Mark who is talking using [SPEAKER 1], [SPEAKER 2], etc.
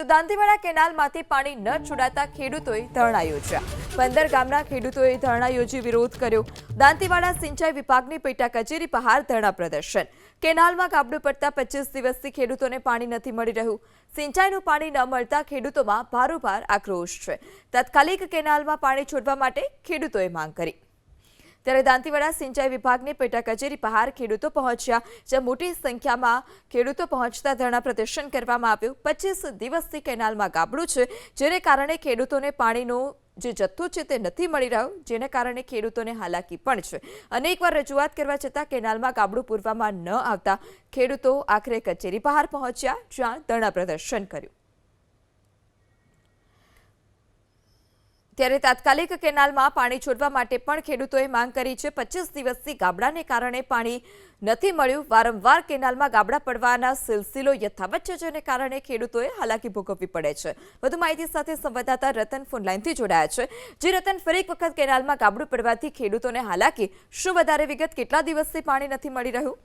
[SPEAKER 1] દાંતીવાડા કેનાલમાંથી પાણી ન છોડાતા ખેડૂતોએ ધરણા યોજ્યા 15 ગામના ખેડૂતોએ ધરણા યોજી વિરોધ કર્યો। દાંતીવાડા સિંચાઈ વિભાગની પેટા કચેરી બહાર ધરણા પ્રદર્શન। કેનાલમાં ગાબડું પડતા 25 દિવસથી ખેડૂતોને પાણી નથી મળી રહ્યું। સિંચાઈનું પાણી ન મળતા ખેડૂતોમાં ભારોભાર આક્રોશ છે। તાત્કાલિક કેનાલમાં પાણી છોડવા માટે ખેડૂતોએ માંગ કરી। ત્યારે દાંતીવાડા સિંચાઈ વિભાગની પેટા કચેરી બહાર ખેડૂતો પહોંચ્યા, જ્યાં મોટી સંખ્યામાં ખેડૂતો પહોંચતા ધરણા પ્રદર્શન કરવામાં આવ્યું। 25 દિવસથી કેનાલમાં ગાબડું છે, જેને કારણે ખેડૂતોને પાણીનો જે જથ્થો છે તે નથી મળી રહ્યો, જેને કારણે ખેડૂતોને હાલાકી પણ છે। અનેકવાર રજૂઆત કરવા છતાં કેનાલમાં ગાબડું પૂરવામાં ન આવતા ખેડૂતો આખરે કચેરી બહાર પહોંચ્યા, જ્યાં ધરણા પ્રદર્શન કર્યું। ત્યારે તાત્કાલિક કેનાલમાં પાણી છોડવા માટે પણ ખેડૂતોએ માંગ કરી છે। 25 દિવસથી ગાબડાને કારણે પાણી નથી મળ્યું। વારંવાર કેનાલમાં ગાબડા પડવાના સિલસિલો યથાવત છે, જેને કારણે ખેડૂતોએ હાલાકી ભોગવવી પડે છે। વધુ માહિતી સાથે સંવાદદાતા રતન ફોનલાઈનથી જોડાયા છે। રતન, ફરી એક વખત કેનાલમાં ગાબડું પડવાથી ખેડૂતોને હાલાકી, શું વધારે વિગત? કેટલા દિવસથી પાણી નથી મળી રહ્યું?